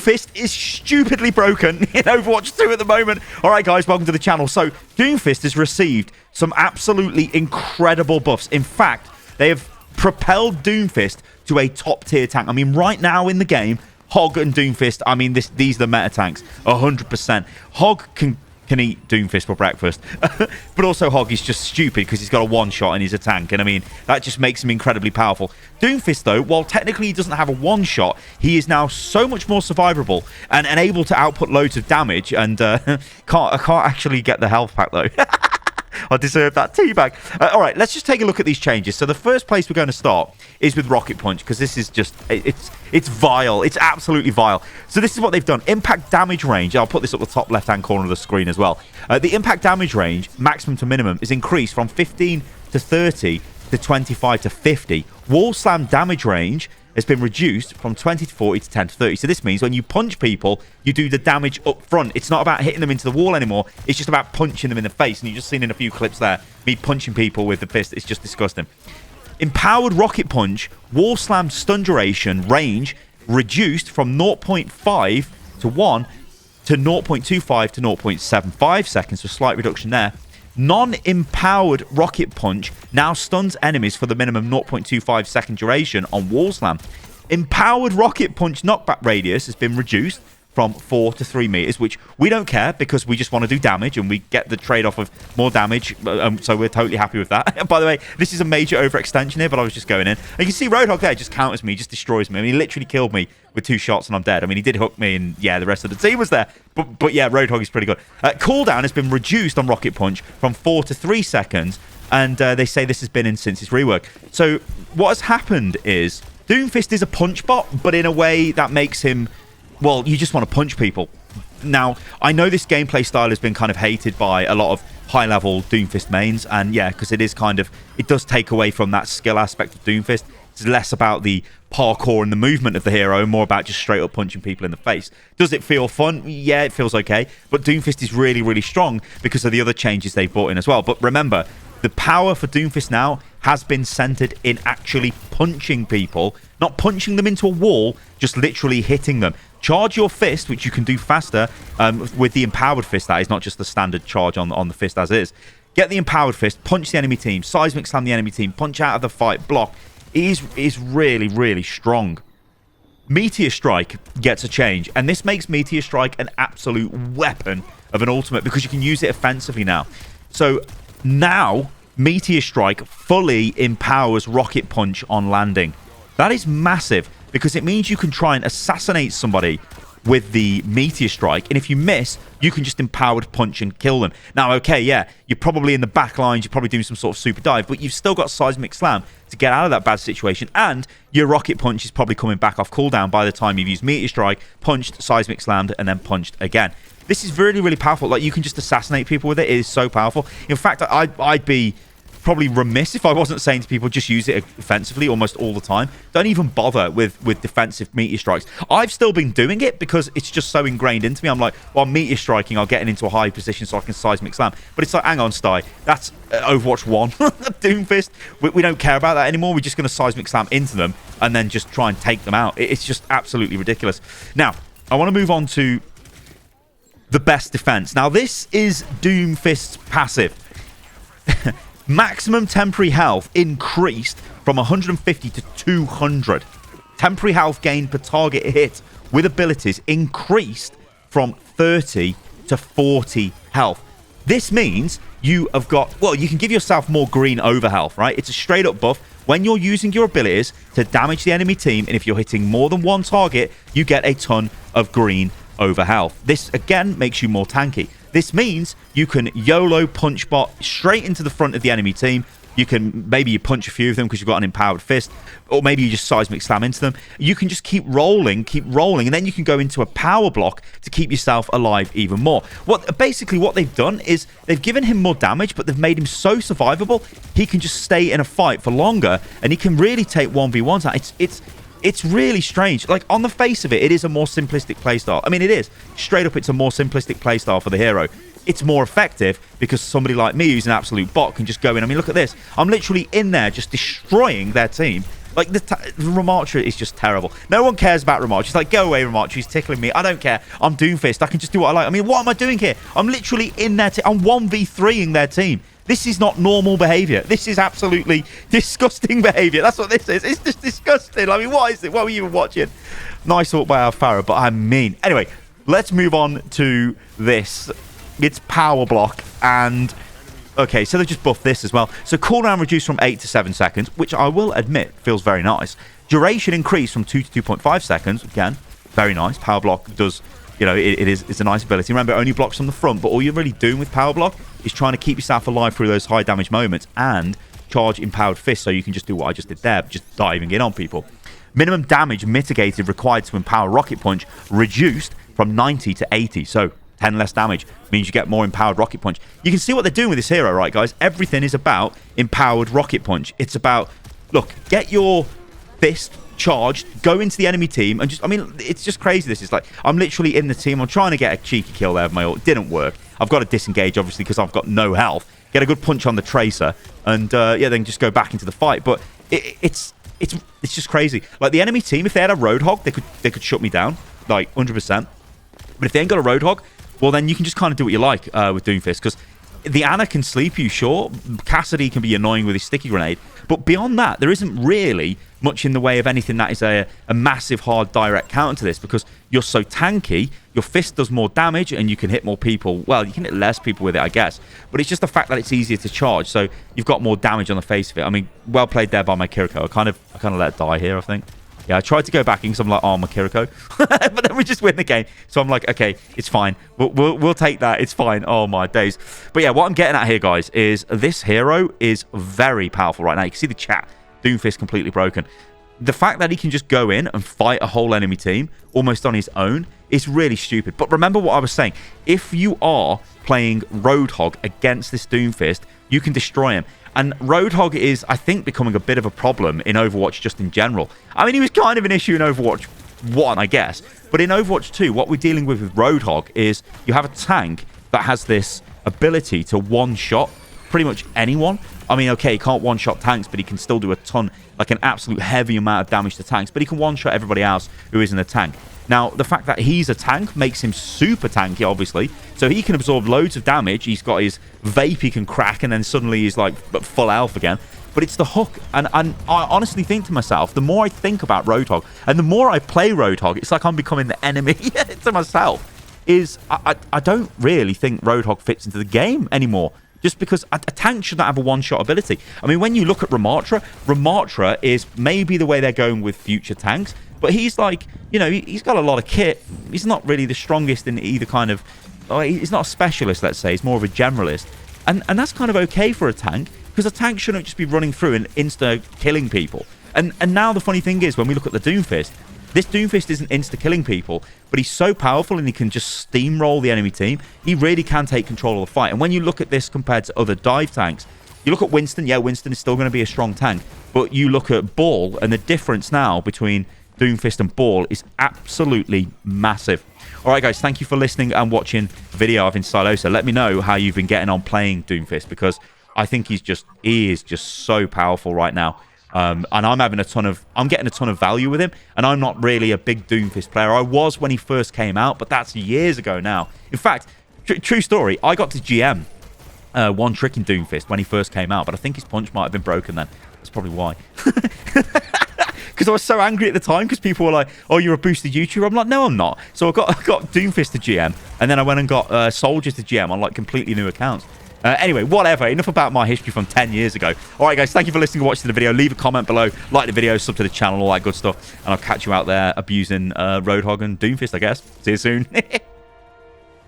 Doomfist is stupidly broken in Overwatch 2 at the moment. All right, guys, welcome to the channel. So Doomfist has received some absolutely incredible buffs. In fact, they have propelled Doomfist to a top-tier tank. I mean, right now in the game, Hog and Doomfist, I mean, these are the meta tanks, 100%. Hog can eat Doomfist for breakfast, but also Hog is just stupid because he's got a one-shot and he's a tank, and I mean, that just makes him incredibly powerful. Doomfist, though, while technically he doesn't have a one-shot, he is now so much more survivable and able to output loads of damage, and I can't actually get the health pack, though. I deserve that teabag. All right, let's just take a look at these changes. So the first place we're going to start is with Rocket Punch, because this is just, it's vile. It's absolutely vile. So this is what they've done. Impact damage range, I'll put this up the top left-hand corner of the screen as well. The impact damage range, maximum to minimum, is increased from 15 to 30 to 25 to 50. Wall slam damage range has been reduced from 20 to 40 to 10 to 30. So this means when you punch people, you do the damage up front. It's not about hitting them into the wall anymore. It's just about punching them in the face. And you've just seen in a few clips there, me punching people with the fist. It's just disgusting. Empowered Rocket Punch, wall slam stun duration range reduced from 0.5 to 1 to 0.25 to 0.75 seconds. So slight reduction there. Non-empowered Rocket Punch now stuns enemies for the minimum 0.25 second duration on wall slam. Empowered Rocket Punch knockback radius has been reduced from 4 to 3 meters, which we don't care because we just want to do damage and we get the trade-off of more damage, so we're totally happy with that. By the way, this is a major overextension here, but I was just going in. And you can see Roadhog there just counters me, just destroys me. I mean, he literally killed me with 2 shots and I'm dead. I mean, he did hook me and, yeah, the rest of the team was there. But yeah, Roadhog is pretty good. Cooldown has been reduced on Rocket Punch from 4 to 3 seconds, and they say this has been in since its rework. So what has happened is Doomfist is a punch bot, but in a way that makes him... well, you just want to punch people. Now, I know this gameplay style has been kind of hated by a lot of high-level Doomfist mains, and yeah, because it is kind of... it does take away from that skill aspect of Doomfist. It's less about the parkour and the movement of the hero, more about just straight-up punching people in the face. Does it feel fun? Yeah, it feels okay. But Doomfist is really, really strong because of the other changes they've brought in as well. But remember, the power for Doomfist now has been centered in actually punching people, not punching them into a wall, just literally hitting them. Charge your fist, which you can do faster with the empowered fist. That is not just the standard charge on the fist as is. Get the empowered fist, punch the enemy team, seismic slam the enemy team, punch out of the fight, block. It is really, really strong. Meteor Strike gets a change, and this makes Meteor Strike an absolute weapon of an ultimate because you can use it offensively now. So now Meteor Strike fully empowers Rocket Punch on landing. That is massive because it means you can try and assassinate somebody with the Meteor Strike, and if you miss, you can just empowered punch and kill them. Now, okay, yeah, you're probably in the back lines, you're probably doing some sort of super dive, but you've still got Seismic Slam to get out of that bad situation, and your Rocket Punch is probably coming back off cooldown by the time you've used Meteor Strike, punched, Seismic Slammed, and then punched again. This is really, really powerful. Like, you can just assassinate people with it. It is so powerful. In fact, I'd be probably remiss if I wasn't saying to people just use it offensively almost all the time. Don't even bother with defensive Meteor Strikes. I've still been doing it because it's just so ingrained into me. I'm like, well, I'm Meteor Striking, I'll get into a high position so I can Seismic Slam. But it's like, hang on, Sty, that's Overwatch 1. Doomfist, we don't care about that anymore. We're just going to Seismic Slam into them and then just try and take them out. It's just absolutely ridiculous. Now, I want to move on to the best defense. Now, this is Doomfist's passive. Maximum temporary health increased from 150 to 200. Temporary health gain per target hit with abilities increased from 30 to 40 health. This means you have got, well, you can give yourself more green over health, right? It's a straight up buff. When you're using your abilities to damage the enemy team, and if you're hitting more than one target, you get a ton of green over health. This, again, makes you more tanky. This means you can YOLO punch bot straight into the front of the enemy team. You can, maybe you punch a few of them because you've got an empowered fist, or maybe you just Seismic Slam into them. You can just keep rolling, and then you can go into a power block to keep yourself alive even more. Basically what they've done is they've given him more damage, but they've made him so survivable, he can just stay in a fight for longer, and he can really take 1v1s out. It's really strange. Like, on the face of it, it is a more simplistic playstyle. I mean, it is. Straight up, it's a more simplistic playstyle for the hero. It's more effective because somebody like me, who's an absolute bot, can just go in. I mean, look at this. I'm literally in there just destroying their team, Like, the Ramattra is just terrible. No one cares about Ramattra. It's like, go away, Ramattra. He's tickling me. I don't care. I'm Doomfist. I can just do what I like. I mean, what am I doing here? I'm literally in their team. I'm 1v3ing their team. This is not normal behavior. This is absolutely disgusting behavior. That's what this is. It's just disgusting. I mean, what is it? What were you even watching? Nice thought by Alfaro, but I mean. Anyway, let's move on to this. It's Power Block, and okay, so they just buffed this as well. So cooldown reduced from 8 to 7 seconds, which I will admit feels very nice. Duration increased from 2 to 2.5 seconds. Again, very nice. Power Block does, you know, it's a nice ability. Remember, it only blocks from the front, but all you're really doing with Power Block is trying to keep yourself alive through those high damage moments and charge Empowered Fist, so you can just do what I just did there, just diving in on people. Minimum damage mitigated required to empower Rocket Punch reduced from 90 to 80. So 10 less damage means you get more empowered Rocket Punch. You can see what they're doing with this hero, right, guys? Everything is about empowered Rocket Punch. It's about, look, get your fist charged, go into the enemy team, and just, I mean, it's just crazy. This is like, I'm literally in the team. I'm trying to get a cheeky kill there with my ult. It didn't work. I've got to disengage, obviously, because I've got no health. Get a good punch on the Tracer, and yeah, then just go back into the fight. But it's just crazy. Like, the enemy team, if they had a Roadhog, they could shut me down, like 100%. But if they ain't got a Roadhog, well, then you can just kind of do what you like with Doomfist, because the Ana can sleep you, sure. Cassidy can be annoying with his sticky grenade. But beyond that, there isn't really much in the way of anything that is a massive, hard, direct counter to this, because you're so tanky, your fist does more damage, and you can hit more people. Well, you can hit less people with it, I guess. But it's just the fact that it's easier to charge, so you've got more damage on the face of it. I mean, well played there by my Kiriko. I kind of let it die here, I think. Yeah, I tried to go back in because I'm like, oh, I'm a Kiriko. But then we just win the game. So I'm like, okay, it's fine. We'll take that. It's fine. Oh, my days. But yeah, what I'm getting at here, guys, is this hero is very powerful right now. You can see the chat. Doomfist completely broken. The fact that he can just go in and fight a whole enemy team almost on his own is really stupid. But remember what I was saying. If you are playing Roadhog against this Doomfist, you can destroy him. And Roadhog is, I think, becoming a bit of a problem in Overwatch just in general. I mean, he was kind of an issue in Overwatch 1, I guess. But in Overwatch 2, what we're dealing with Roadhog is you have a tank that has this ability to one-shot pretty much anyone. I mean, okay, he can't one-shot tanks, but he can still do a ton, like an absolute heavy amount of damage to tanks. But he can one-shot everybody else who isn't a tank. Now, the fact that he's a tank makes him super tanky, obviously. So he can absorb loads of damage. He's got his vape he can crack, and then suddenly he's like full health again. But it's the hook. And I honestly think to myself, the more I think about Roadhog, and the more I play Roadhog, it's like I'm becoming the enemy to myself. I don't really think Roadhog fits into the game anymore. Just because a tank should not have a one-shot ability. I mean, when you look at Ramattra, Ramattra is maybe the way they're going with future tanks. But he's like, you know, he's got a lot of kit. He's not really the strongest in either kind of... he's not a specialist, let's say. He's more of a generalist. And that's kind of okay for a tank, because a tank shouldn't just be running through and insta-killing people. And now the funny thing is, when we look at the Doomfist, this Doomfist isn't insta-killing people, but he's so powerful and he can just steamroll the enemy team. He really can take control of the fight. And when you look at this compared to other dive tanks, you look at Winston, yeah, Winston is still going to be a strong tank. But you look at Ball, and the difference now between Doomfist and Ball is absolutely massive. All right, guys, thank you for listening and watching the video of Stylosa. Let me know how you've been getting on playing Doomfist, because I think he is just so powerful right now. And I'm getting a ton of value with him, and I'm not really a big Doomfist player. I was when he first came out, but that's years ago now. In fact, true story, I got to GM one trick in Doomfist when he first came out, but I think his punch might have been broken then. That's probably why. Because I was so angry at the time, because people were like, oh, you're a boosted YouTuber. I'm like, no, I'm not. So I got Doomfist to GM, and then I went and got Soldiers to GM on like completely new accounts. Anyway, whatever. Enough about my history from 10 years ago. All right, guys, thank you for listening and watching the video. Leave a comment below, like the video, sub to the channel, all that good stuff. And I'll catch you out there abusing Roadhog and Doomfist, I guess. See you soon.